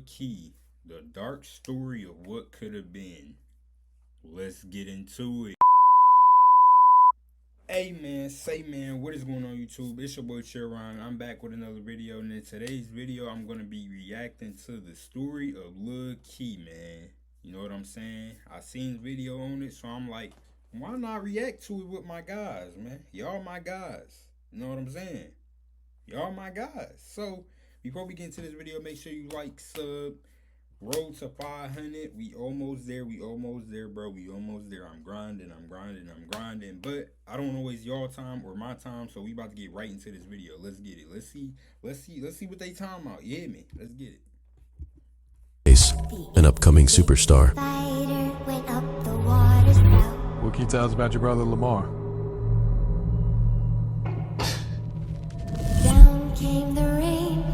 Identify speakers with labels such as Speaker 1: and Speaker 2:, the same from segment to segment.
Speaker 1: Key, the dark story of what could have been. Let's get into it. Hey man, what is going on YouTube? It's your boy Chiron. I'm back with another video, and in today's video, I'm gonna be reacting to the story of Lil Key, man. You know what I'm saying? I seen the video on it, so I'm like, why not react to it with my guys, man? Y'all my guys. You know what I'm saying? Y'all my guys. So before we get into this video, make sure you like, sub. Road to 500. We almost there, bro. We almost there. I'm grinding. But I don't know it's y'all time or my time, so we about to get right into this video. Let's get it. Let's see what they talking about. Yeah, man. Let's get it.
Speaker 2: An upcoming superstar.
Speaker 3: What can you tell us about your brother Lamar?
Speaker 4: Down came the rain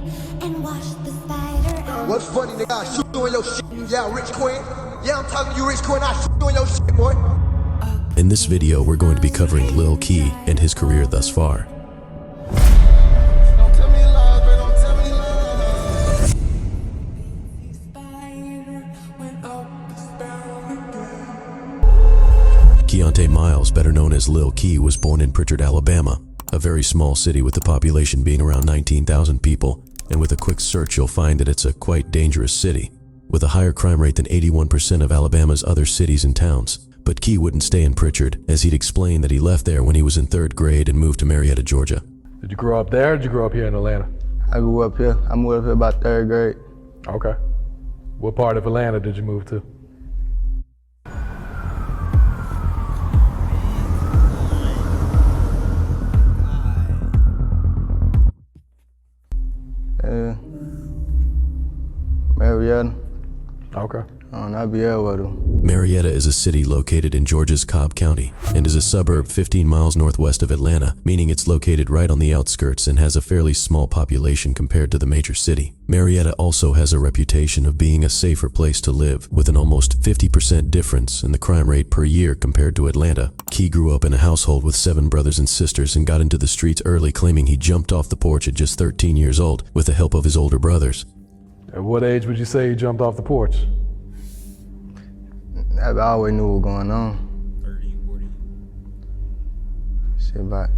Speaker 4: and washed the spider out.
Speaker 5: What's funny, nigga? I shoot you on your shit. Yeah, Rich Queen. Yeah, I'm talking to you, Rich Queen. I shoot you on your shit, boy.
Speaker 2: In this video, we're going to be covering Lil Key and his career thus far.
Speaker 5: Don't tell me lies, man. Don't tell me lies.
Speaker 2: Keontae Miles, better known as Lil Key, was born in Pritchard, Alabama, a very small city with the population being around 19,000 people. And with a quick search, you'll find that it's a quite dangerous city, with a higher crime rate than 81% of Alabama's other cities and towns. But Key wouldn't stay in Pritchard, as he'd explained that he left there when he was in 3rd grade and moved to Marietta, Georgia.
Speaker 3: Did you grow up there or did you grow up here in Atlanta?
Speaker 6: I grew up here. I moved up here about 3rd grade.
Speaker 3: Okay. What part of Atlanta did you move to?
Speaker 6: Marietta.
Speaker 3: Okay.
Speaker 6: I be everywhere.
Speaker 2: Marietta is a city located in Georgia's Cobb County and is a suburb 15 miles northwest of Atlanta, meaning it's located right on the outskirts and has a fairly small population compared to the major city. Marietta also has a reputation of being a safer place to live, with an almost 50% difference in the crime rate per year compared to Atlanta. Key grew up in a household with 7 brothers and sisters and got into the streets early, claiming he jumped off the porch at just 13 years old with the help of his older brothers.
Speaker 3: At what age would you say you jumped off the porch?
Speaker 6: I always knew what was going on.
Speaker 1: 30, 40.
Speaker 6: Shit, about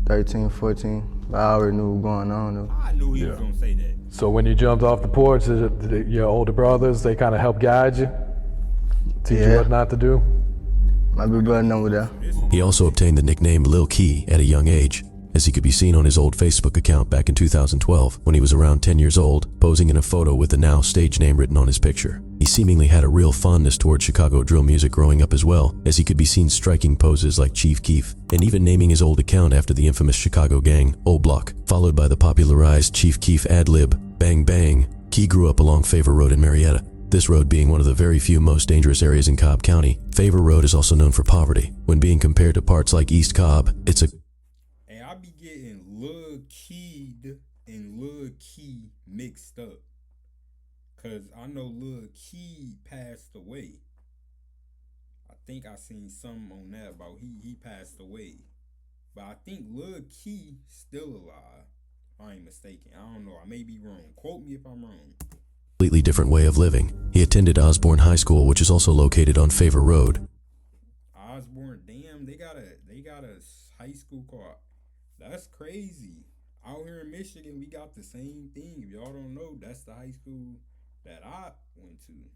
Speaker 6: 13, 14. But I already knew what was going on, though.
Speaker 1: I knew he was gonna say that.
Speaker 3: So when you jumped off the porch, did your older brothers, they kind of help guide you? Teach you what not to do?
Speaker 6: My big brother know that.
Speaker 2: He also obtained the nickname Lil Key at a young age, as he could be seen on his old Facebook account back in 2012 when he was around 10 years old, posing in a photo with the now stage name written on his picture. He seemingly had a real fondness towards Chicago drill music growing up as well, as he could be seen striking poses like Chief Keef, and even naming his old account after the infamous Chicago gang, Old Block, followed by the popularized Chief Keef ad-lib, Bang Bang. Key grew up along Favor Road in Marietta, this road being one of the very few most dangerous areas in Cobb County. Favor Road is also known for poverty. When being compared to parts like East Cobb, it's a
Speaker 1: I be getting Lil Keyed and Lil Key mixed up. Cause I know Lil Key passed away. I think I seen something on that about he passed away. But I think Lil Key still alive. If I ain't mistaken. I don't know. I may be wrong. Quote me if I'm wrong.
Speaker 2: completely different way of living. He attended Osborne High School, which is also located on Favor Road.
Speaker 1: Osborne, damn, they got a high school called. That's crazy. Out here in Michigan, we got the same thing. If y'all don't know, that's the high school that I went to. You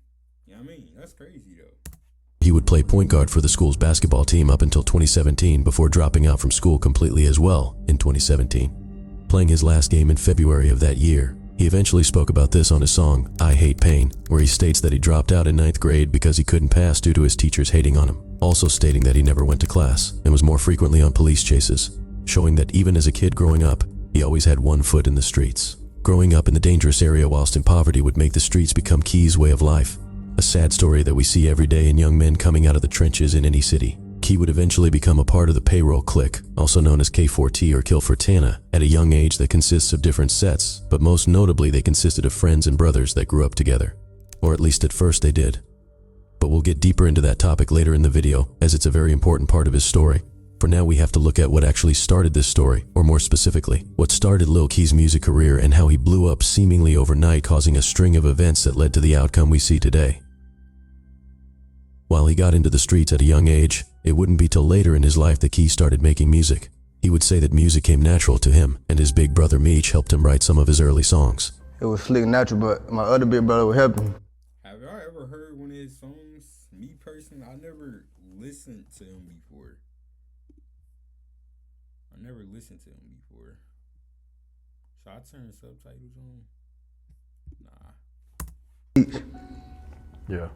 Speaker 1: know what I mean? That's crazy, though.
Speaker 2: He would play point guard for the school's basketball team up until 2017 before dropping out from school completely as well in 2017. Playing his last game in February of that year, he eventually spoke about this on his song, I Hate Pain, where he states that he dropped out in 9th grade because he couldn't pass due to his teachers hating on him, also stating that he never went to class and was more frequently on police chases, showing that even as a kid growing up, he always had one foot in the streets. Growing up in the dangerous area whilst in poverty would make the streets become Key's way of life, a sad story that we see every day in young men coming out of the trenches in any city. Key would eventually become a part of the payroll clique, also known as K4T or Kill for Tana, at a young age that consists of different sets, but most notably they consisted of friends and brothers that grew up together. Or at least at first they did. But we'll get deeper into that topic later in the video, as it's a very important part of his story. For now, we have to look at what actually started this story, or more specifically, what started Lil Key's music career and how he blew up seemingly overnight, causing a string of events that led to the outcome we see today. While he got into the streets at a young age, it wouldn't be till later in his life that Key started making music. He would say that music came natural to him, and his big brother Meech helped him write some of his early songs.
Speaker 6: It was slick and natural, but my other big brother would help me.
Speaker 1: Have y'all ever heard one of his songs? Me personally, I never listened to him before. Should I turn subtitles on? Nah.
Speaker 3: Yeah.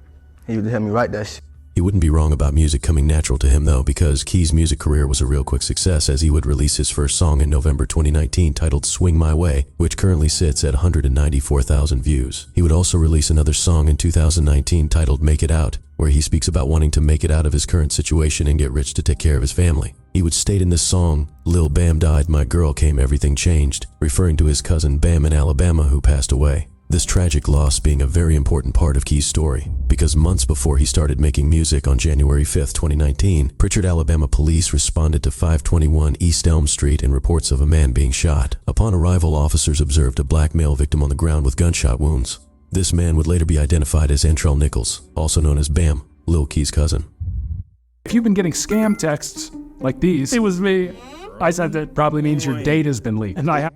Speaker 6: He used to help me write that shit.
Speaker 2: He wouldn't be wrong about music coming natural to him though, because Key's music career was a real quick success as he would release his first song in November 2019 titled Swing My Way, which currently sits at 194,000 views. He would also release another song in 2019 titled Make It Out, where he speaks about wanting to make it out of his current situation and get rich to take care of his family. He would state in this song, "Lil Bam died, my girl came, everything changed," referring to his cousin Bam in Alabama who passed away. This tragic loss being a very important part of Key's story, because months before he started making music on January 5th, 2019, Pritchard, Alabama police responded to 521 East Elm Street in reports of a man being shot. Upon arrival, officers observed a black male victim on the ground with gunshot wounds. This man would later be identified as Antrell Nichols, also known as Bam, Lil Key's cousin.
Speaker 7: If you've been getting scam texts like these, it was me. I said that probably means your data's been leaked. And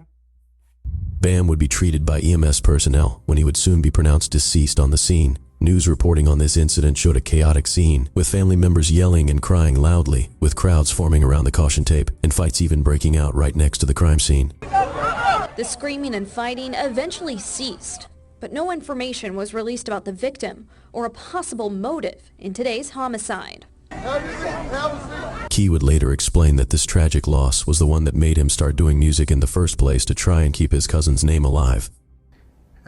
Speaker 2: Bam would be treated by EMS personnel when he would soon be pronounced deceased on the scene. News reporting on this incident showed a chaotic scene, with family members yelling and crying loudly, with crowds forming around the caution tape, and fights even breaking out right next to the crime scene.
Speaker 8: The screaming and fighting eventually ceased, but no information was released about the victim or a possible motive in today's homicide.
Speaker 2: Key would later explain that this tragic loss was the one that made him start doing music in the first place to try and keep his cousin's name alive.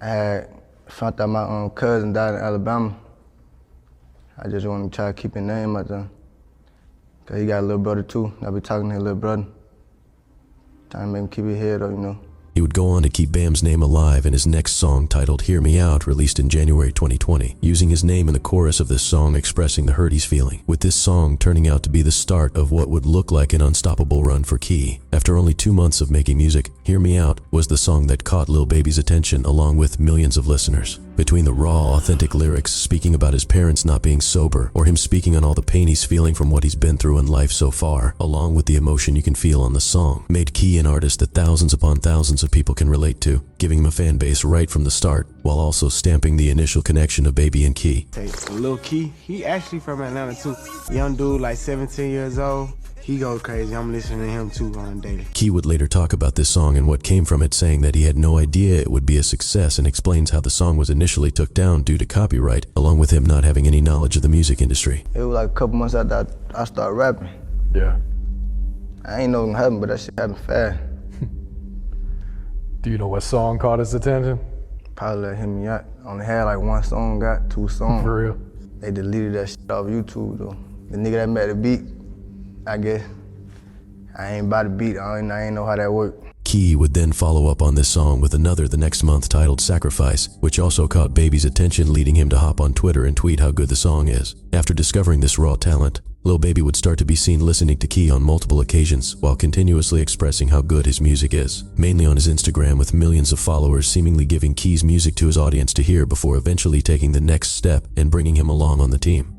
Speaker 6: I had found out my cousin died in Alabama. I just wanted to try to keep his name out there. Cause he got a little brother too. I be talking to his little brother. Trying to make him keep his head up, you know.
Speaker 2: He would go on to keep Bam's name alive in his next song titled Hear Me Out, released in January 2020, using his name in the chorus of this song expressing the hurt he's feeling, with this song turning out to be the start of what would look like an unstoppable run for Key. After only 2 months of making music, Hear Me Out was the song that caught Lil Baby's attention along with millions of listeners. Between the raw, authentic lyrics speaking about his parents not being sober, or him speaking on all the pain he's feeling from what he's been through in life so far, along with the emotion you can feel on the song, made Key an artist that thousands upon thousands of people can relate to, giving him a fan base right from the start, while also stamping the initial connection of Baby and Key.
Speaker 9: Lil Key, he actually from Atlanta too. Young dude, like 17 years old. He goes crazy. I'm listening to him too on a daily.
Speaker 2: Key would later talk about this song and what came from it, saying that he had no idea it would be a success, and explains how the song was initially took down due to copyright, along with him not having any knowledge of the music industry.
Speaker 6: It was like a couple months after I started rapping.
Speaker 3: Yeah.
Speaker 6: I ain't know it was gonna happen, but that shit happened fast.
Speaker 3: Do you know what song caught his attention?
Speaker 6: Probably like Hear Me Out. Only had like one song, got 2 songs.
Speaker 3: For real?
Speaker 6: They deleted that shit off YouTube though. The nigga that made the beat, I guess, I ain't by the beat, I ain't know how that worked.
Speaker 2: Key would then follow up on this song with another the next month titled Sacrifice, which also caught Baby's attention, leading him to hop on Twitter and tweet how good the song is. After discovering this raw talent, Lil Baby would start to be seen listening to Key on multiple occasions while continuously expressing how good his music is, mainly on his Instagram, with millions of followers seemingly giving Key's music to his audience to hear before eventually taking the next step and bringing him along on the team.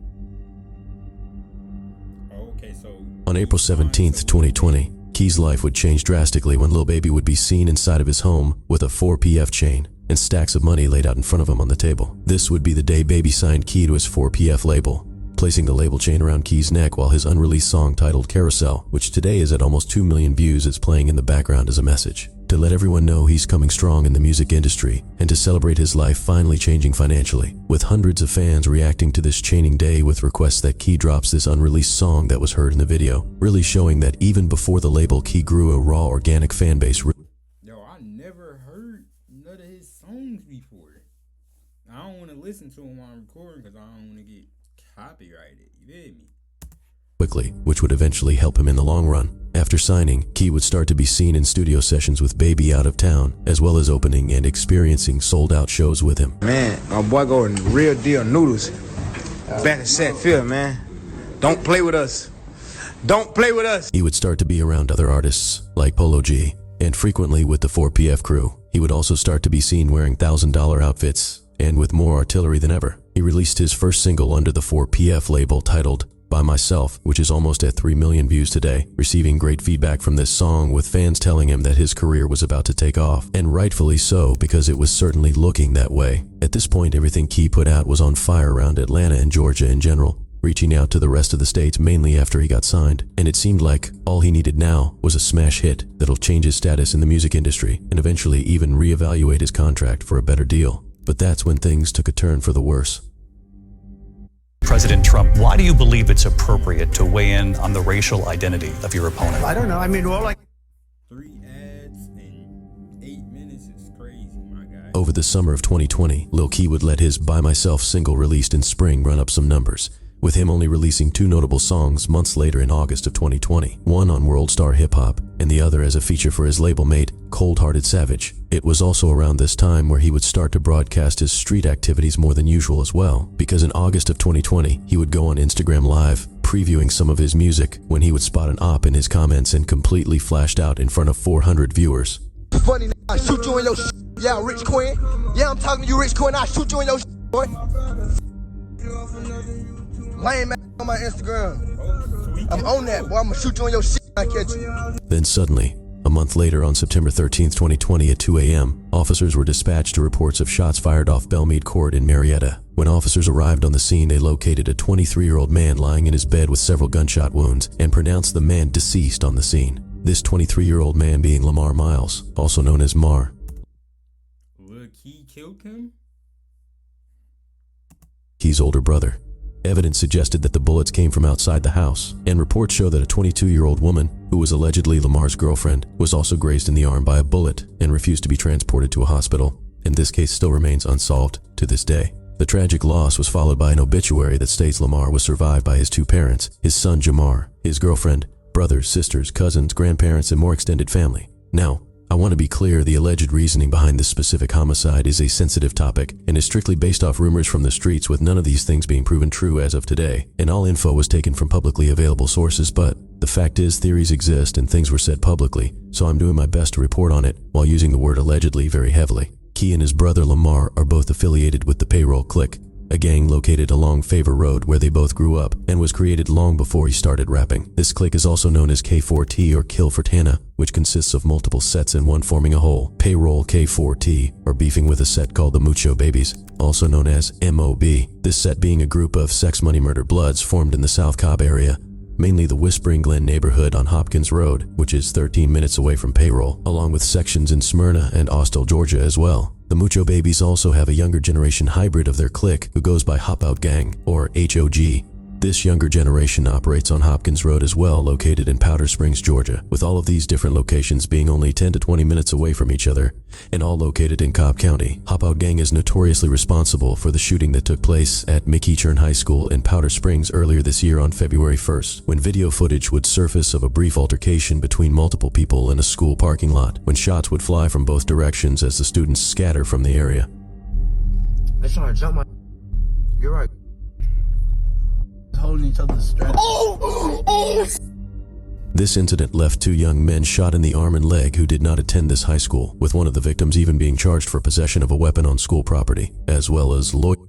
Speaker 2: On April 17th, 2020, Key's life would change drastically when Lil Baby would be seen inside of his home with a 4PF chain and stacks of money laid out in front of him on the table. This would be the day Baby signed Key to his 4PF label, placing the label chain around Key's neck while his unreleased song titled Carousel, which today is at almost 2 million views, is playing in the background as a message. To let everyone know he's coming strong in the music industry, and to celebrate his life finally changing financially, with hundreds of fans reacting to this chaining day with requests that Key drops this unreleased song that was heard in the video, really showing that even before the label, Key grew a raw, organic fan base.
Speaker 1: Yo, I never heard none of his songs before. I don't want to listen to him while I'm recording because I don't want to get copyrighted, you feel me?
Speaker 2: Quickly, which would eventually help him in the long run. After signing, Key would start to be seen in studio sessions with Baby out of town, as well as opening and experiencing sold-out shows with him.
Speaker 9: Man, my boy going real deal noodles. Back to set field, man. Don't play with us.
Speaker 5: Don't play with us.
Speaker 2: He would start to be around other artists like Polo G, and frequently with the 4PF crew. He would also start to be seen wearing $1,000 outfits and with more artillery than ever. He released his first single under the 4PF label titled By Myself, which is almost at 3 million views today, receiving great feedback from this song, with fans telling him that his career was about to take off, and rightfully so, because it was certainly looking that way. At this point, everything Key put out was on fire around Atlanta and Georgia in general, reaching out to the rest of the states mainly after he got signed, and it seemed like all he needed now was a smash hit that'll change his status in the music industry and eventually even reevaluate his contract for a better deal. But that's when things took a turn for the worse.
Speaker 10: President Trump, why do you believe it's appropriate to weigh in on the racial identity of your opponent?
Speaker 5: I don't know. I mean, well, like
Speaker 1: 3 ads in 8 minutes is crazy, my guy.
Speaker 2: Over the summer of 2020, Lil Key would let his By Myself single released in spring run up some numbers, with him only releasing 2 notable songs months later in August of 2020, one on World Star Hip Hop and the other as a feature for his label mate, Cold Hearted Savage. It was also around this time where he would start to broadcast his street activities more than usual as well, because in August of 2020, he would go on Instagram Live, previewing some of his music, when he would spot an op in his comments and completely flashed out in front of 400 viewers.
Speaker 5: funny, I shoot you in your shit. Yeah, Rich Quinn. Yeah, I'm talking to you, Rich Quinn. I shoot you in your shit, boy. Lame ass on my Instagram. I'm on that, boy. I'm gonna shoot you on your shit when I catch you.
Speaker 2: Then suddenly, a month later on September 13th, 2020 at 2 a.m., officers were dispatched to reports of shots fired off Belmead Court in Marietta. When officers arrived on the scene, they located a 23-year-old man lying in his bed with several gunshot wounds and pronounced the man deceased on the scene. This 23-year-old man being Lamar Miles, also known as Mar.
Speaker 1: Lil Key killed him?
Speaker 2: Key's older brother. Evidence suggested that the bullets came from outside the house, and reports show that a 22-year-old woman, who was allegedly Lamar's girlfriend, was also grazed in the arm by a bullet and refused to be transported to a hospital, and this case still remains unsolved to this day. The tragic loss was followed by an obituary that states Lamar was survived by his 2 parents, his son Jamar, his girlfriend, brothers, sisters, cousins, grandparents, and more extended family. Now, I want to be clear, the alleged reasoning behind this specific homicide is a sensitive topic and is strictly based off rumors from the streets, with none of these things being proven true as of today, and all info was taken from publicly available sources. But the fact is, theories exist and things were said publicly, so I'm doing my best to report on it while using the word allegedly very heavily. Key and his brother Lamar are both affiliated with the Payroll Clique, a gang located along Favor Road where they both grew up, and was created long before he started rapping. This clique is also known as K4T or Kill for Tana, which consists of multiple sets and one forming a whole. Payroll K4T are beefing with a set called the Mucho Babies, also known as MOB. This set being a group of Sex Money Murder Bloods formed in the South Cobb area, mainly the Whispering Glen neighborhood on Hopkins Road, which is 13 minutes away from Payroll, along with sections in Smyrna and Austell, Georgia as well. The Mucho Babies also have a younger generation hybrid of their clique who goes by Hop Out Gang, or HOG. This younger generation operates on Hopkins Road as well, located in Powder Springs, Georgia, with all of these different locations being only 10 to 20 minutes away from each other, and all located in Cobb County. Hop Out Gang is notoriously responsible for the shooting that took place at McEachern High School in Powder Springs earlier this year on February 1st, when video footage would surface of a brief altercation between multiple people in a school parking lot, when shots would fly from both directions as the students scatter from the area.
Speaker 5: They're trying to jump my... You're right. Holding each other's straps.
Speaker 2: This incident left 2 young men shot in the arm and leg who did not attend this high school, with one of the victims even being charged for possession of a weapon on school property, as well as
Speaker 1: So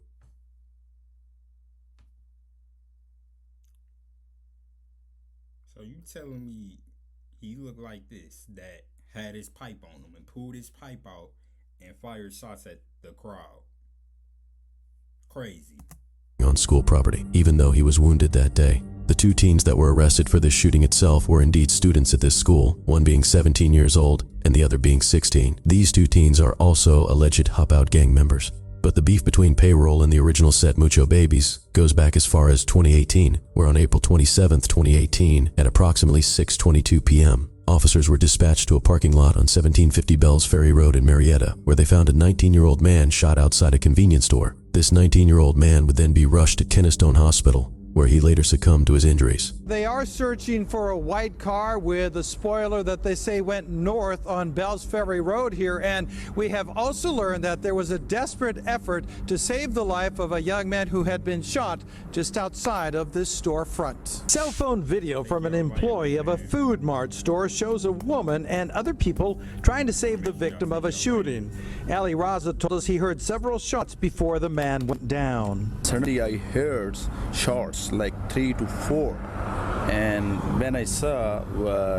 Speaker 1: you telling me he looked like this, that had his pipe on him and pulled his pipe out and fired shots at the crowd? Crazy.
Speaker 2: On school property, even though he was wounded that day. The 2 teens that were arrested for this shooting itself were indeed students at this school, one being 17 years old and the other being 16. These 2 teens are also alleged Hop Out Gang members. But the beef between Payroll and the original set Mucho Babies goes back as far as 2018, where on April 27, 2018, at approximately 6:22 p.m., officers were dispatched to a parking lot on 1750 Bells Ferry Road in Marietta, where they found a 19-year-old man shot outside a convenience store. This 19-year-old man would then be rushed to Kennestone Hospital, where he later succumbed to his injuries.
Speaker 11: They are searching for a white car with a spoiler that they say went north on Bells Ferry Road here. And we have also learned that there was a desperate effort to save the life of a young man who had been shot just outside of this storefront. Cell phone video from an employee of a Food Mart store shows a woman and other people trying to save the victim of a shooting. Ali Raza told us he heard several shots before the man went down.
Speaker 12: Suddenly I heard shots like 3 to 4. And when I saw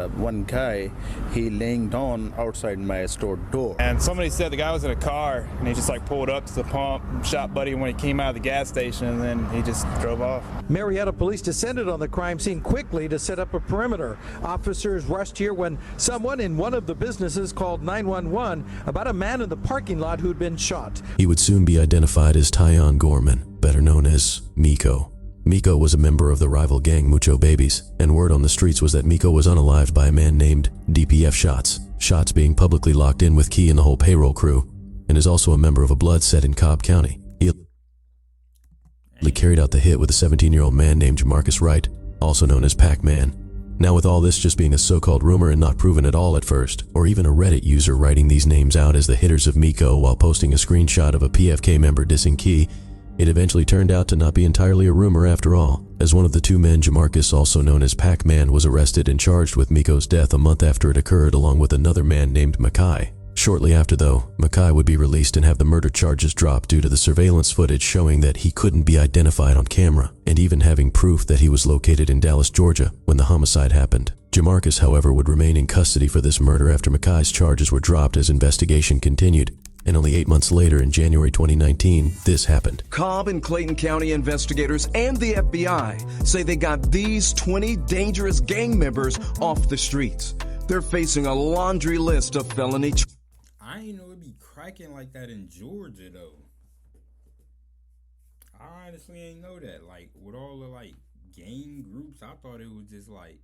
Speaker 12: one guy, he laying down outside my store door.
Speaker 13: And somebody said the guy was in a car, and he just like pulled up to the pump, shot Buddy when he came out of the gas station, and then he just drove off.
Speaker 11: Marietta police descended on the crime scene quickly to set up a perimeter. Officers rushed here when someone in one of the businesses called 911 about a man in the parking lot who'd been shot.
Speaker 2: He would soon be identified as Tyon Gorman, better known as Miko. Miko was a member of the rival gang Mucho Babies, and word on the streets was that Miko was unalived by a man named DPF Shots, Shots being publicly locked in with Key and the whole payroll crew, and is also a member of a blood set in Cobb County. He carried out the hit with a 17-year-old man named Jamarcus Wright, also known as Pac-Man. Now with all this just being a so-called rumor and not proven at all at first, or even a Reddit user writing these names out as the hitters of Miko while posting a screenshot of a PFK member dissing Key, it eventually turned out to not be entirely a rumor after all, as one of the two men, Jamarcus, also known as Pac-Man, was arrested and charged with Miko's death a month after it occurred along with another man named Makai. Shortly after though, Makai would be released and have the murder charges dropped due to the surveillance footage showing that he couldn't be identified on camera, and even having proof that he was located in Dallas, Georgia when the homicide happened. Jamarcus, however, would remain in custody for this murder after Makai's charges were dropped as investigation continued. And only 8 months later, in January 2019, this happened.
Speaker 14: Cobb and Clayton County investigators and the FBI say they got these 20 dangerous gang members off the streets. They're facing a laundry list of felony.
Speaker 1: I ain't know it'd be cracking like that in Georgia, though. I honestly ain't know that. Like, with all the, like, gang groups, I thought it was just, like,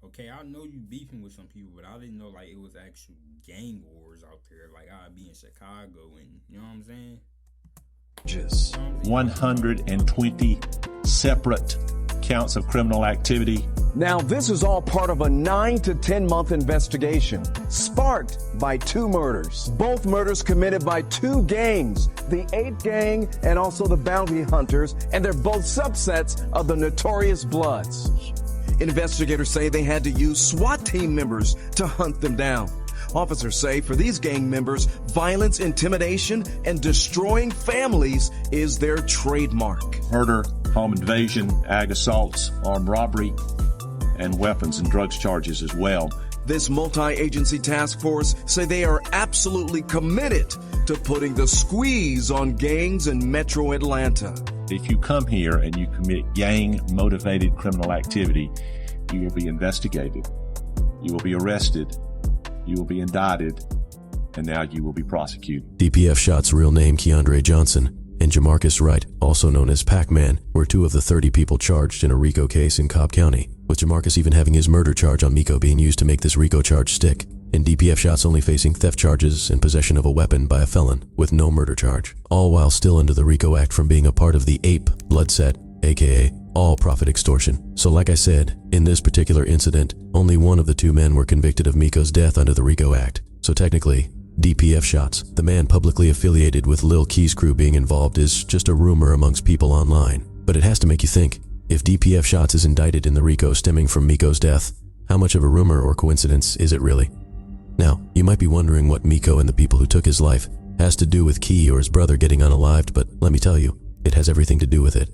Speaker 1: okay, I know you beefing with some people, but I didn't know, like, it was actual gang wars out there. Like, I'd be in Chicago and, you know what I'm saying?
Speaker 14: Just
Speaker 15: 120 separate counts of criminal activity.
Speaker 14: Now, this is all part of a 9 to 10 month investigation, sparked by 2 murders. Both murders committed by 2 gangs, the 8 gang and also the Bounty Hunters, and they're both subsets of the Notorious Bloods. Investigators say they had to use SWAT team members to hunt them down. Officers say for these gang members, violence, intimidation, and destroying families is their trademark.
Speaker 15: Murder, home invasion, ag assaults, armed robbery, and weapons and drugs charges as well.
Speaker 14: This multi-agency task force say they are absolutely committed to putting the squeeze on gangs in Metro Atlanta.
Speaker 15: If you come here and you commit gang-motivated criminal activity, you will be investigated, you will be arrested, you will be indicted, and now you will be prosecuted.
Speaker 2: DPF Shots' real name, Keandre Johnson, and Jamarcus Wright, also known as Pac-Man, were 2 of the 30 people charged in a RICO case in Cobb County, with Jamarcus even having his murder charge on Miko being used to make this RICO charge stick, and DPF Shots only facing theft charges and possession of a weapon by a felon, with no murder charge, all while still under the RICO Act from being a part of the APE blood set, aka all profit extortion. So like I said, in this particular incident, only one of the 2 men were convicted of Miko's death under the RICO Act. So technically, DPF Shots, the man publicly affiliated with Lil Key's crew being involved, is just a rumor amongst people online. But it has to make you think, if DPF Shots is indicted in the RICO stemming from Miko's death, how much of a rumor or coincidence is it really? Now, you might be wondering what Miko and the people who took his life has to do with Key or his brother getting unalived, but let me tell you, it has everything to do with it.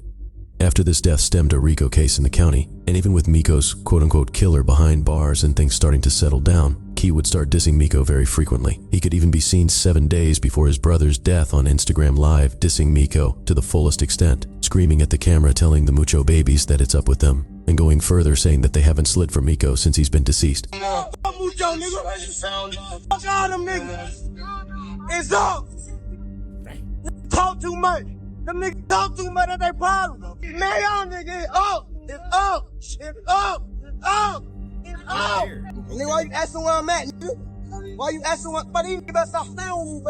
Speaker 2: After this death stemmed a RICO case in the county, and even with Miko's quote-unquote killer behind bars and things starting to settle down, Key would start dissing Miko very frequently. He could even be seen 7 days before his brother's death on Instagram Live dissing Miko to the fullest extent, screaming at the camera telling the Mucho Babies that it's up with them, and going further saying that they haven't slid for Miko since he's been deceased.
Speaker 5: Mucho, nigga. Fuck all them niggas. It's up. Talk too much. Them niggas talk too much, that's their problem. Man, y'all niggas, it's up. It's up. It's up. It's up. It's up. Nigga, why you asking where I'm at, nigga? Why you asking what? But these niggas better stop playing with me,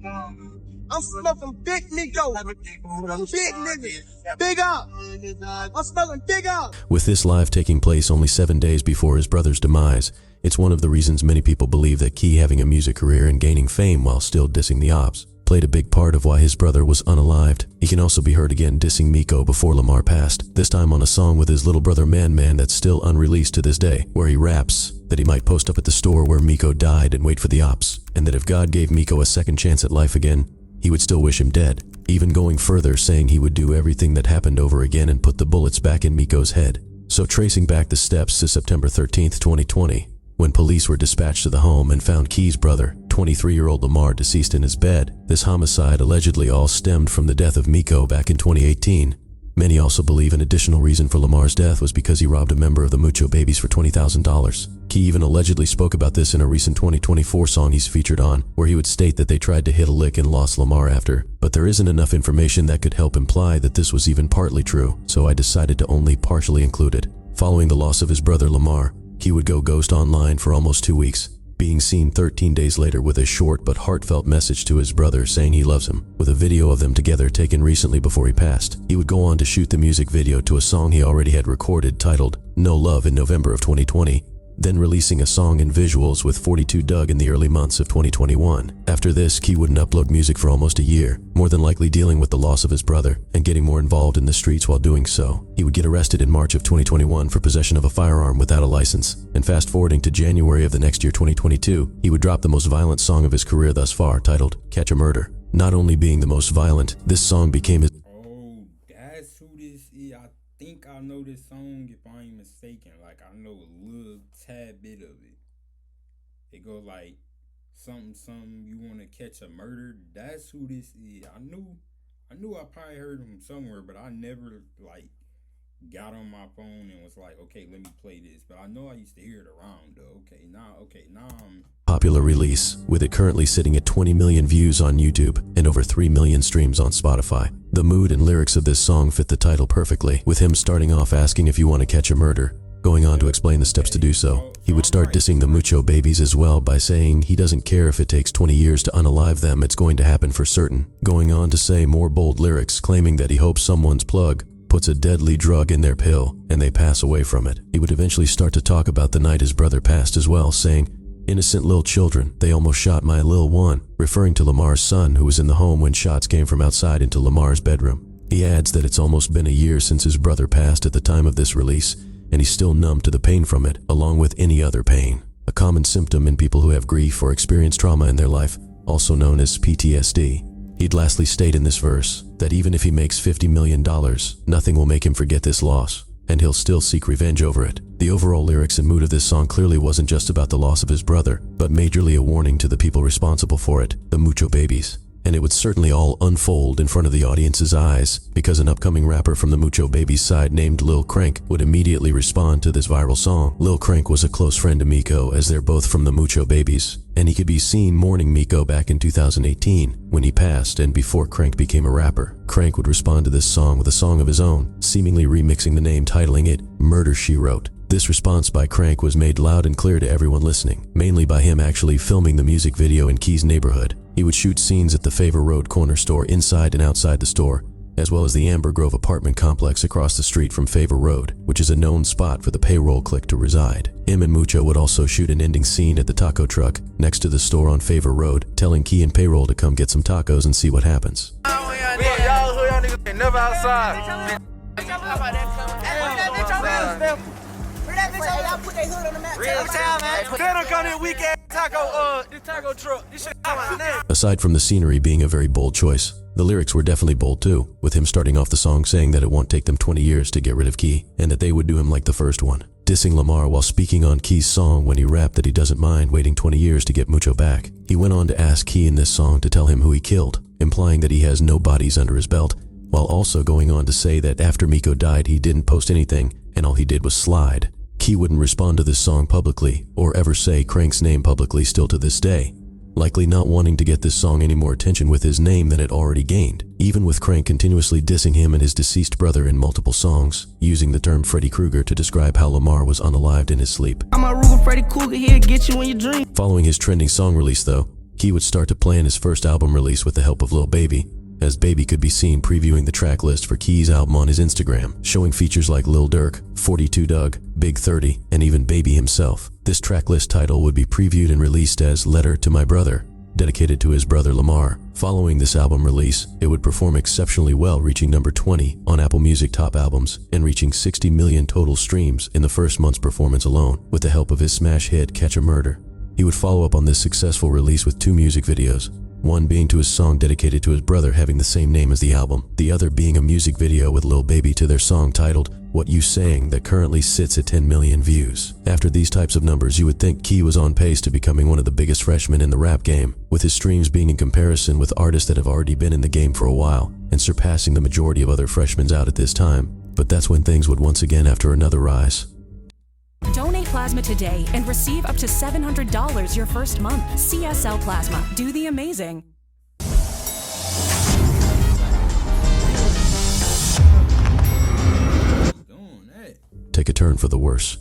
Speaker 5: bro. I'm smoking big Nico. Big nigga. Big up. I'm smoking big up.
Speaker 2: With this live taking place only 7 days before his brother's demise, it's one of the reasons many people believe that Key having a music career and gaining fame while still dissing the ops played a big part of why his brother was unalived. He can also be heard again dissing Miko before Lamar passed, this time on a song with his little brother Man Man that's still unreleased to this day, where he raps that he might post up at the store where Miko died and wait for the ops, and that if God gave Miko a second chance at life again, he would still wish him dead, even going further saying he would do everything that happened over again and put the bullets back in Miko's head. So tracing back the steps to September 13th, 2020, when police were dispatched to the home and found Key's brother, 23-year-old Lamar, deceased in his bed, this homicide allegedly all stemmed from the death of Miko back in 2018. Many also believe an additional reason for Lamar's death was because he robbed a member of the Mucho Babies for $20,000. Key even allegedly spoke about this in a recent 2024 song he's featured on, where he would state that they tried to hit a lick and lost Lamar after, but there isn't enough information that could help imply that this was even partly true, so I decided to only partially include it. Following the loss of his brother Lamar, Key would go ghost online for almost 2 weeks, being seen 13 days later with a short but heartfelt message to his brother saying he loves him, with a video of them together taken recently before he passed. He would go on to shoot the music video to a song he already had recorded titled No Love in November of 2020, then releasing a song and visuals with 42 Doug in the early months of 2021. After this, Key wouldn't upload music for almost a year, more than likely dealing with the loss of his brother and getting more involved in the streets while doing so. He would get arrested in March of 2021 for possession of a firearm without a license, and fast forwarding to January of the next year, 2022, he would drop the most violent song of his career thus far, titled Catch a Murder. Not only being the most violent, this song became his...
Speaker 1: Oh, that's who this is. I think I know this song if I ain't mistaken. Like, I know a little tad bit of it. It go like something, you want to catch a murder. That's who this is. I knew I probably heard him somewhere, but I never like got on my phone and was like, okay, let me play this. But I know I used to hear it around though. Okay, now I'm...
Speaker 2: Popular release, with it currently sitting at 20 million views on YouTube and over 3 million streams on Spotify. The mood and lyrics of this song fit the title perfectly, with him starting off asking if you want to catch a murder, going on to explain the steps to do so. He would start dissing the Mucho Babies as well by saying he doesn't care if it takes 20 years to unalive them, it's going to happen for certain. Going on to say more bold lyrics claiming that he hopes someone's plug puts a deadly drug in their pill and they pass away from it. He would eventually start to talk about the night his brother passed as well, saying, "Innocent little children, they almost shot my lil one," referring to Lamar's son who was in the home when shots came from outside into Lamar's bedroom. He adds that it's almost been a year since his brother passed at the time of this release, and he's still numb to the pain from it, along with any other pain. A common symptom in people who have grief or experience trauma in their life, also known as PTSD. He'd lastly state in this verse that even if he makes $50 million, nothing will make him forget this loss, and he'll still seek revenge over it. The overall lyrics and mood of this song clearly wasn't just about the loss of his brother, but majorly a warning to the people responsible for it, the Mucho Babies. And it would certainly all unfold in front of the audience's eyes, because an upcoming rapper from the Mucho Babies side named Lil Crank would immediately respond to this viral song. Lil Crank was a close friend to Miko, as they're both from the Mucho Babies, and he could be seen mourning Miko back in 2018 when he passed and before Crank became a rapper. Crank would respond to this song with a song of his own, seemingly remixing the name, titling it Murder She Wrote. This response by Crank was made loud and clear to everyone listening, mainly by him actually filming the music video in Key's neighborhood. He would shoot scenes at the Favor Road corner store inside and outside the store, as well as the Amber Grove apartment complex across the street from Favor Road, which is a known spot for the payroll clique to reside. Him and Mucho would also shoot an ending scene at the taco truck next to the store on Favor Road, telling Key and payroll to come get some tacos and see what happens.
Speaker 5: Y'all niggas never outside.
Speaker 2: Aside from the scenery being a very bold choice, the lyrics were definitely bold too, with him starting off the song saying that it won't take them 20 years to get rid of Key, and that they would do him like the first one, dissing Lamar while speaking on Key's song when he rapped that he doesn't mind waiting 20 years to get Mucho back. He went on to ask Key in this song to tell him who he killed, implying that he has no bodies under his belt, while also going on to say that after Miko died he didn't post anything and all he did was slide. Key wouldn't respond to this song publicly or ever say Crank's name publicly still to this day, likely not wanting to get this song any more attention with his name than it already gained, even with Crank continuously dissing him and his deceased brother in multiple songs, using the term Freddy Krueger to describe how Lamar was unalived in his sleep.
Speaker 16: I'm a Ruger Freddy Krueger here, get you in your dream.
Speaker 2: Following his trending song release though, Key would start to plan his first album release with the help of Lil Baby, as Baby could be seen previewing the track list for Key's album on his Instagram, showing features like Lil Durk, 42 Dugg, Big 30, and even Baby himself. This track list title would be previewed and released as Letter to My Brother, dedicated to his brother Lamar. Following this album release, it would perform exceptionally well, reaching number 20 on Apple Music Top Albums and reaching 60 million total streams in the first month's performance alone, with the help of his smash hit Catch a Murder. He would follow up on this successful release with 2 music videos, one being to his song dedicated to his brother having the same name as the album, the other being a music video with Lil Baby to their song titled What You Saying that currently sits at 10 million views. After these types of numbers, you would think Key was on pace to becoming one of the biggest freshmen in the rap game, with his streams being in comparison with artists that have already been in the game for a while and surpassing the majority of other freshmen out at this time. But that's when things would once again after another rise.
Speaker 16: Donate plasma today and receive up to $700 your first month. CSL Plasma. Do the amazing.
Speaker 2: Take a turn for the worse.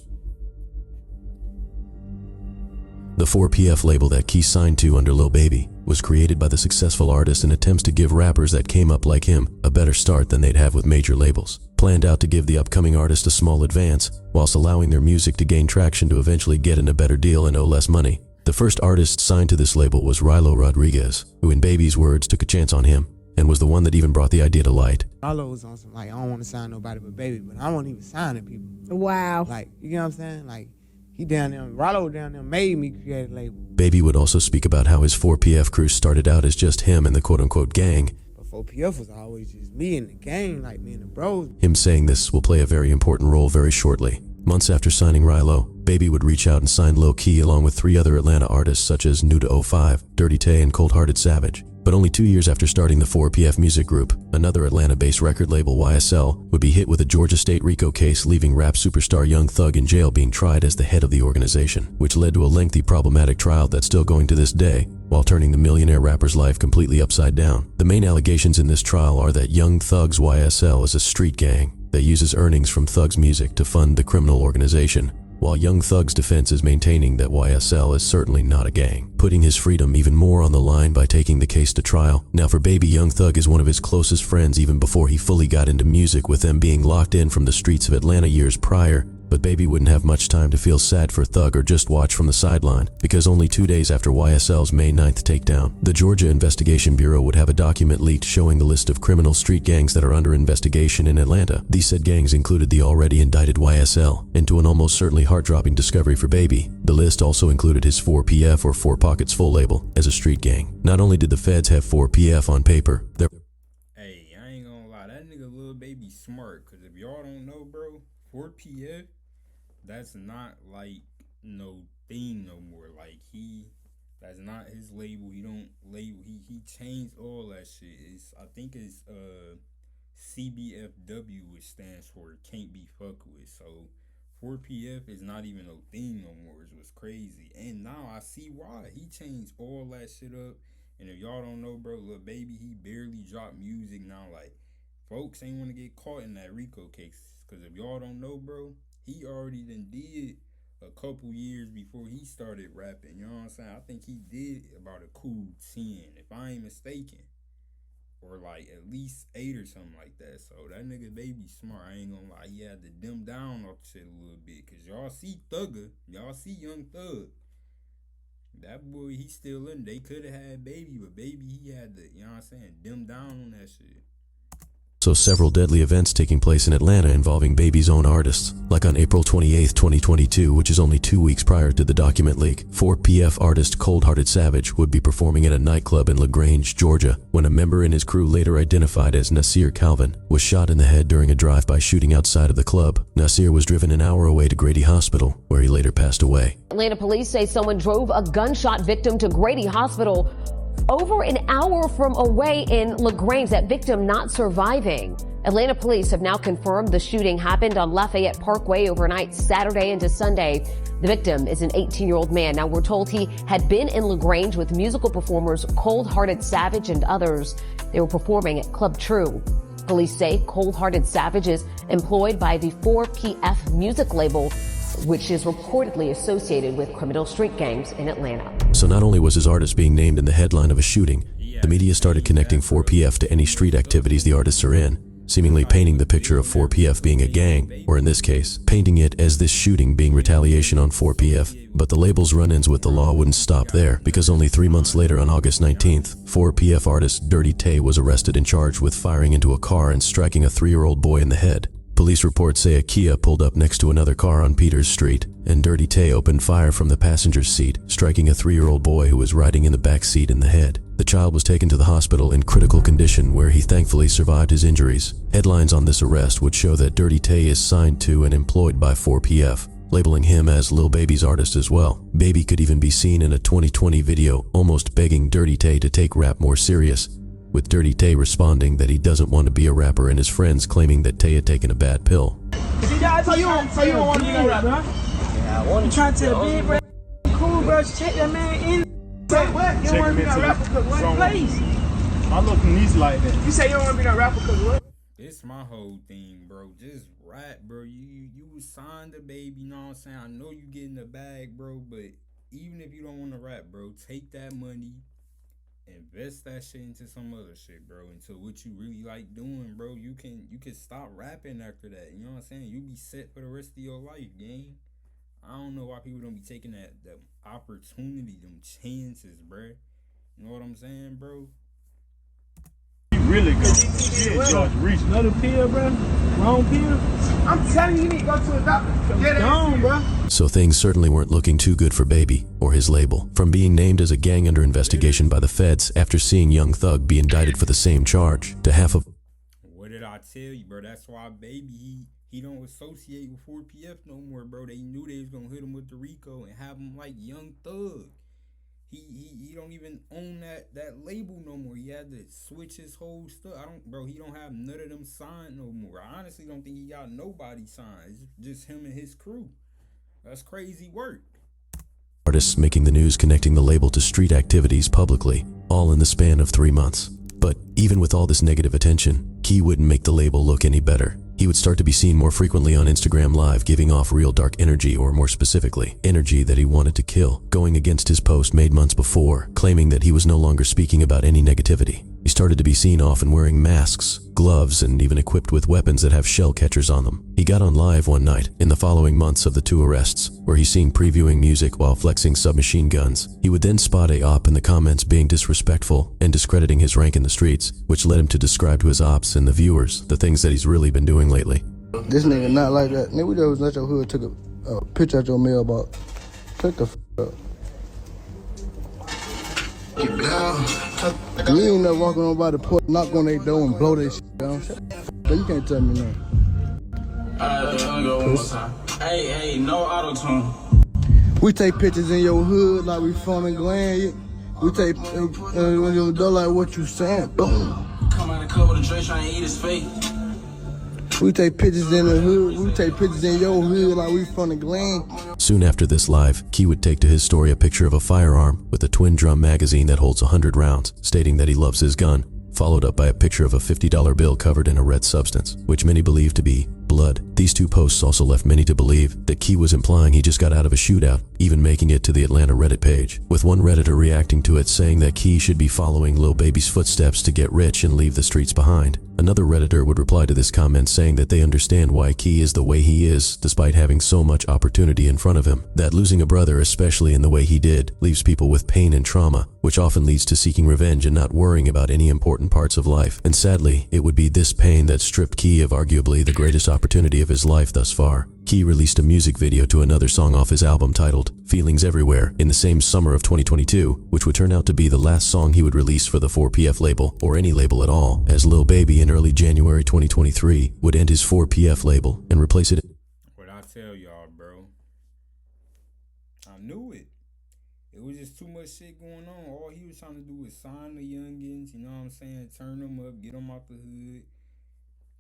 Speaker 2: The 4PF label that Key signed to under Lil Baby was created by the successful artist in attempts to give rappers that came up like him a better start than they'd have with major labels. Planned out to give the upcoming artist a small advance, whilst allowing their music to gain traction to eventually get in a better deal and owe less money. The first artist signed to this label was Rilo Rodriguez, who in Baby's words took a chance on him, and was the one that even brought the idea to light.
Speaker 9: Rilo was on some, like, I don't want to sign nobody but Baby, but I won't even sign to people.
Speaker 17: Wow.
Speaker 9: Like, you know what I'm saying? Like, he down there, Rilo down there made me create a label.
Speaker 2: Baby would also speak about how his 4PF crew started out as just him and the quote-unquote gang.
Speaker 9: But 4PF was always just me and the gang, like me and the bros.
Speaker 2: Him saying this will play a very important role very shortly. Months after signing Rilo, Baby would reach out and sign Lil Key along with 3 other Atlanta artists such as Nuda05, Dirty Tay, and Cold Hearted Savage. But only 2 years after starting the 4PF music group, another Atlanta-based record label, YSL, would be hit with a Georgia State RICO case, leaving rap superstar Young Thug in jail being tried as the head of the organization, which led to a lengthy problematic trial that's still going to this day, while turning the millionaire rapper's life completely upside down. The main allegations in this trial are that Young Thug's YSL is a street gang that uses earnings from Thug's music to fund the criminal organization, while Young Thug's defense is maintaining that YSL is certainly not a gang, putting his freedom even more on the line by taking the case to trial. Now for Baby, Young Thug is one of his closest friends even before he fully got into music, with them being locked in from the streets of Atlanta years prior. But Baby wouldn't have much time to feel sad for Thug or just watch from the sideline, because only 2 days after YSL's May 9th takedown, the Georgia Investigation Bureau would have a document leaked showing the list of criminal street gangs that are under investigation in Atlanta. These said gangs included the already indicted YSL, and to an almost certainly heart-dropping discovery for Baby, the list also included his 4PF or 4 Pockets Full label as a street gang. Not only did the feds have 4PF on paper,
Speaker 1: Hey, I ain't gonna lie, that nigga Lil Baby smart, cause if y'all don't know, bro, 4PF, that's not like no thing no more. Like that's not his label. He don't label. He changed all that shit. I think it's CBFW, which stands for can't be fucked with. So 4PF is not even no thing no more. It was crazy. And now I see why. He changed all that shit up. And if y'all don't know, bro, Lil Baby, he barely dropped music now. Like, folks ain't want to get caught in that RICO case. Because if y'all don't know, bro, he already done did a couple years before he started rapping. You know what I'm saying? I think he did about a cool 10, if I ain't mistaken. Or like at least 8 or something like that. So that nigga Baby smart. I ain't gonna lie. He had to dim down off shit a little bit. Because y'all see Thugger. Y'all see Young Thug. That boy, he still in. They could have had Baby, but Baby, he had to, you know what I'm saying, dim down on that shit.
Speaker 2: So several deadly events taking place in Atlanta involving Baby's own artists. Like on April 28th, 2022, which is only 2 weeks prior to the document leak, 4PF artist Cold Hearted Savage would be performing at a nightclub in LaGrange, Georgia, when a member in his crew, later identified as Nasir Calvin, was shot in the head during a drive-by shooting outside of the club. Nasir was driven an hour away to Grady Hospital, where he later passed away.
Speaker 18: Atlanta police say someone drove a gunshot victim to Grady Hospital over an hour from away in LaGrange, that victim not surviving. Atlanta police have now confirmed the shooting happened on Lafayette Parkway overnight Saturday into Sunday. The victim is an 18-year-old man. Now, we're told he had been in LaGrange with musical performers Cold Hearted Savage and others. They were performing at Club True. Police say Cold Hearted Savage is employed by the 4PF music label, which is reportedly associated with criminal street gangs in Atlanta.
Speaker 2: So not only was his artist being named in the headline of a shooting, the media started connecting 4PF to any street activities the artists are in, seemingly painting the picture of 4PF being a gang, or in this case, painting it as this shooting being retaliation on 4PF. But the label's run-ins with the law wouldn't stop there, because only 3 months later on August 19th, 4PF artist Dirty Tay was arrested and charged with firing into a car and striking a 3-year-old boy in the head. Police reports say a Kia pulled up next to another car on Peters Street, and Dirty Tay opened fire from the passenger's seat, striking a 3-year-old boy who was riding in the back seat in the head. The child was taken to the hospital in critical condition, where he thankfully survived his injuries. Headlines on this arrest would show that Dirty Tay is signed to and employed by 4PF, labeling him as Lil Baby's artist as well. Baby could even be seen in a 2020 video almost begging Dirty Tay to take rap more serious, with Dirty Tay responding that he doesn't want to be a rapper and his friends claiming that Tay had taken a bad pill.
Speaker 5: See, that's how you don't want to be no rapper, huh? Yeah, I want to. Trying to tell big, bro. Cool, bro. Check that man in. What? You don't want to be no rapper because what? Please.
Speaker 13: I look from these like that.
Speaker 5: You say you don't want to be no rapper because what?
Speaker 1: It's my whole thing, bro. Just rap, bro. You was signed to Baby, you know what I'm saying? I know you getting the bag, bro, but even if you don't want to rap, bro, take that money, invest that shit into some other shit, bro, into what you really like doing, bro. You can stop rapping after that, you know what I'm saying? You be set for the rest of your life, gang. I don't know why people don't be taking that opportunity, them chances, bro. You know what I'm saying, bro?
Speaker 13: Really good. Yeah, George Reach.
Speaker 5: Another pill, bro? Wrong pill? I'm telling you, you need to go to a doctor. Get it on, bro.
Speaker 2: So things certainly weren't looking too good for Baby or his label. From being named as a gang under investigation by the feds after seeing Young Thug be indicted for the same charge, to half of...
Speaker 1: What did I tell you, bro? That's why Baby, he don't associate with 4PF no more, bro. They knew they was gonna hit him with the RICO and have him like Young Thug. He don't even own that label no more. He had to switch his whole stuff. He don't have none of them signed no more. I honestly don't think he got nobody signed. It's just him and his crew. That's crazy work.
Speaker 2: Artists making the news connecting the label to street activities publicly, all in the span of 3 months. But even with all this negative attention, Key wouldn't make the label look any better. He would start to be seen more frequently on Instagram Live, giving off real dark energy, or more specifically, energy that he wanted to kill, going against his post made months before, claiming that he was no longer speaking about any negativity. He started to be seen often wearing masks, gloves, and even equipped with weapons that have shell catchers on them. He got on live one night, in the following months of the 2 arrests, where he's seen previewing music while flexing submachine guns. He would then spot a op in the comments being disrespectful and discrediting his rank in the streets, which led him to describe to his ops and the viewers the things that he's really been doing lately.
Speaker 6: This nigga not like that. Nigga, we just let your hood took a picture at your mailbox. Take the up. You ain't never walking on by the porch, knock on their door and blow their shit down. But you can't tell me nothing.
Speaker 5: Let me go one more time. Hey, no auto-tune.
Speaker 6: We take pictures in your hood like we from and Glen. We take when your door like what you saying. Boom.
Speaker 5: Come out of the club with a Dre trying to eat his face.
Speaker 6: We take pictures in the hood. We take pictures in your hood like we from the Glen.
Speaker 2: Soon after this live, Key would take to his story a picture of a firearm with a twin drum magazine that holds 100 rounds, stating that he loves his gun, followed up by a picture of a $50 bill covered in a red substance, which many believe to be blood. These 2 posts also left many to believe that Key was implying he just got out of a shootout, even making it to the Atlanta Reddit page, with one Redditor reacting to it saying that Key should be following Lil Baby's footsteps to get rich and leave the streets behind. Another Redditor would reply to this comment saying that they understand why Key is the way he is despite having so much opportunity in front of him, that losing a brother, especially in the way he did, leaves people with pain and trauma, which often leads to seeking revenge and not worrying about any important parts of life. And sadly, it would be this pain that stripped Key of arguably the greatest opportunity of his life thus far. Key released a music video to another song off his album titled Feelings Everywhere in the same summer of 2022, which would turn out to be the last song he would release for the 4PF label, or any label at all, as Lil Baby in early January 2023 would end his 4PF label and replace it.
Speaker 1: What I tell y'all, bro, I knew it. It was just too much shit going on. All he was trying to do was sign the youngins, you know what I'm saying, turn them up, get them out the hood,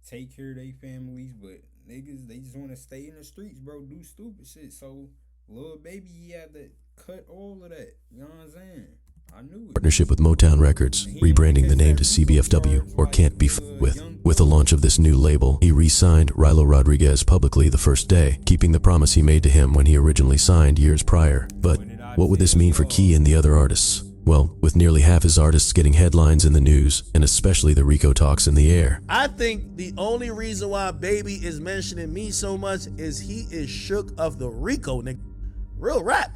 Speaker 1: take care of their families, but niggas, they just want to stay in the streets, bro, do stupid shit. So, Lil Baby, he had to cut all of that, you know what I'm saying? I knew it.
Speaker 2: Partnership with Motown Records, rebranding the name to CBFW, or Can't Be F***ed With. With the launch of this new label, he re-signed Rilo Rodriguez publicly the first day, keeping the promise he made to him when he originally signed years prior. But What would this mean for Key and the other artists? Well, with nearly half his artists getting headlines in the news, and especially the Rico talks in the air.
Speaker 17: I think the only reason why Baby is mentioning me so much is he is shook of the Rico, nigga. Real rap.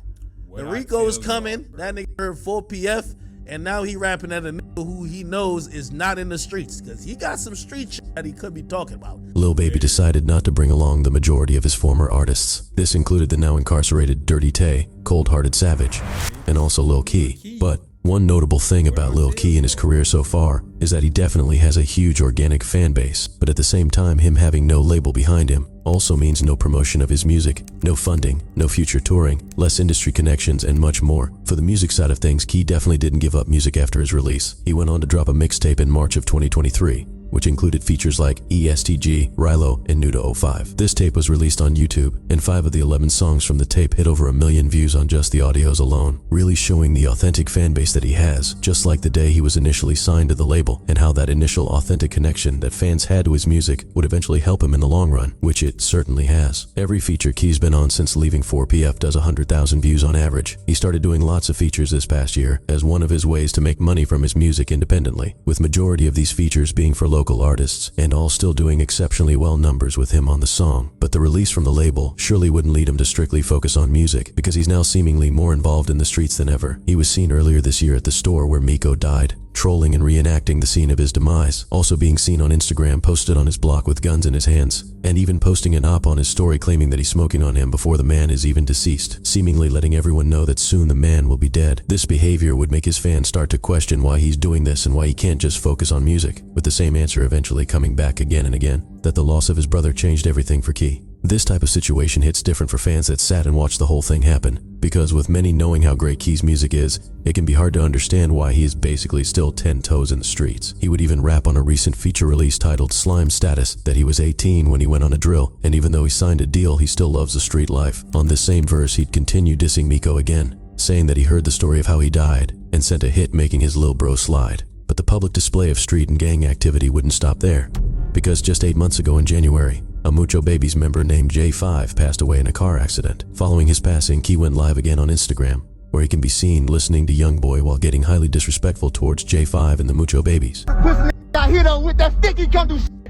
Speaker 17: The Rico is coming. That nigga heard 4PF, and now he rapping at a nigga who he knows is not in the streets, because he got some street shit that he could be talking about.
Speaker 2: Lil Baby decided not to bring along the majority of his former artists. This included the now incarcerated Dirty Tay, Cold Hearted Savage, and also Lil Key. But one notable thing about Lil Key and his career so far is that he definitely has a huge organic fan base, but at the same time, him having no label behind him also means no promotion of his music, no funding, no future touring, less industry connections, and much more. For the music side of things, Key definitely didn't give up music after his release. He went on to drop a mixtape in March of 2023, which included features like ESTG, Rilo, and Nuda 05. This tape was released on YouTube, and 5 of the 11 songs from the tape hit over 1 million views on just the audios alone, really showing the authentic fan base that he has, just like the day he was initially signed to the label, and how that initial authentic connection that fans had to his music would eventually help him in the long run, which it certainly has. Every feature Key's been on since leaving 4PF does 100,000 views on average. He started doing lots of features this past year as one of his ways to make money from his music independently, with majority of these features being for local artists, and all still doing exceptionally well numbers with him on the song. But the release from the label surely wouldn't lead him to strictly focus on music, because he's now seemingly more involved in the streets than ever. He was seen earlier this year at the store where Miko died, trolling and reenacting the scene of his demise, also being seen on Instagram posted on his block with guns in his hands, and even posting an op on his story claiming that he's smoking on him before the man is even deceased, seemingly letting everyone know that soon the man will be dead. This behavior would make his fans start to question why he's doing this and why he can't just focus on music, with the same answer eventually coming back again and again, that the loss of his brother changed everything for Key. This type of situation hits different for fans that sat and watched the whole thing happen, because with many knowing how great Key's music is, it can be hard to understand why he is basically still 10 toes in the streets. He would even rap on a recent feature release titled Slime Status that he was 18 when he went on a drill, and even though he signed a deal, he still loves the street life. On this same verse, he'd continue dissing Miko again, saying that he heard the story of how he died and sent a hit making his lil bro slide. But the public display of street and gang activity wouldn't stop there, because just 8 months ago in January, a Mucho Babies member named J5 passed away in a car accident. Following his passing, Key went live again on Instagram, where he can be seen listening to Youngboy while getting highly disrespectful towards J5 and the Mucho Babies.
Speaker 5: Pussy got hit on with that stick, he come do shit.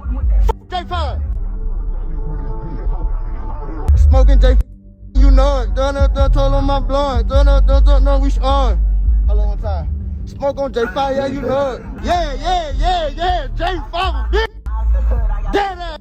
Speaker 5: J5. Smoking J5, you know it. Done told on my blunt. Done, we on. Hold on one time. Smoke on J5, yeah, you know it. Yeah. J5, bitch. Dead ass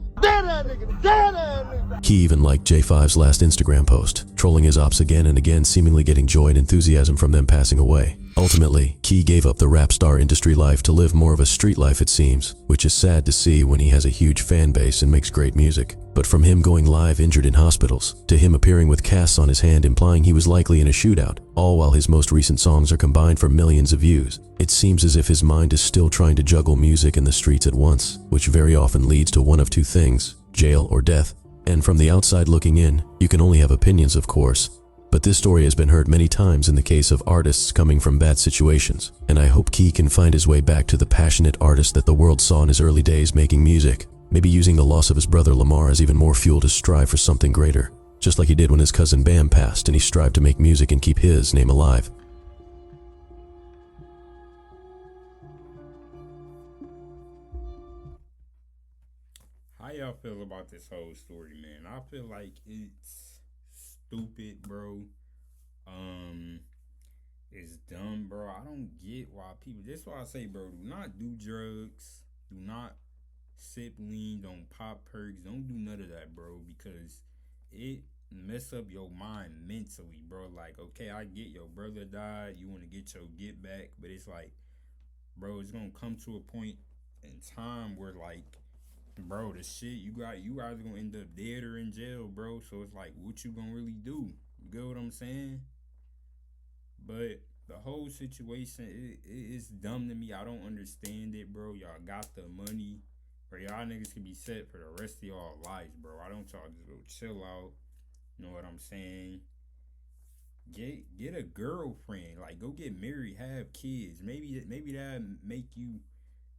Speaker 5: nigga.
Speaker 2: Key even liked J5's last Instagram post, trolling his ops again and again, seemingly getting joy and enthusiasm from them passing away. Ultimately, Key gave up the rap star industry life to live more of a street life, it seems, which is sad to see when he has a huge fan base and makes great music. But from him going live injured in hospitals, to him appearing with casts on his hand implying he was likely in a shootout, all while his most recent songs are combined for millions of views, it seems as if his mind is still trying to juggle music and the streets at once, which very often leads to one of two things: jail or death. And from the outside looking in, you can only have opinions, of course, but this story has been heard many times in the case of artists coming from bad situations, and I hope Key can find his way back to the passionate artist that the world saw in his early days making music, maybe using the loss of his brother Lamar as even more fuel to strive for something greater, just like he did when his cousin Bam passed and he strived to make music and keep his name alive.
Speaker 1: How y'all feel about this whole story, man? I feel like it's stupid, bro. It's dumb, bro. I don't get why people. That's why I say, bro, do not do drugs. Do not sip lean. Don't pop perks. Don't do none of that, bro, because it mess up your mind mentally, bro. Like, okay, I get your brother died. You want to get your get back, but it's like, bro, it's gonna come to a point in time where, like, bro, the shit you either gonna end up dead or in jail, bro. So it's like, what you gonna really do? You get what I'm saying? But the whole situation, it's dumb to me. I don't understand it, bro. Y'all got the money, or y'all niggas can be set for the rest of y'all lives, bro. Why don't y'all just go chill out? You know what I'm saying? Get a girlfriend. Like, go get married, have kids. Maybe that make you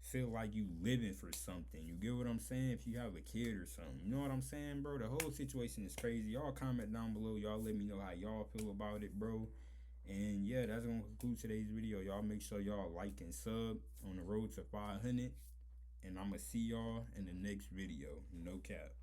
Speaker 1: feel like you living for something. You get what I'm saying? If you have a kid or something. You know what I'm saying, bro? The whole situation is crazy. Y'all comment down below. Y'all let me know how y'all feel about it, bro. And yeah, that's gonna conclude today's video. Y'all make sure y'all like and sub on the road to 500. And I'ma see y'all in the next video. No cap.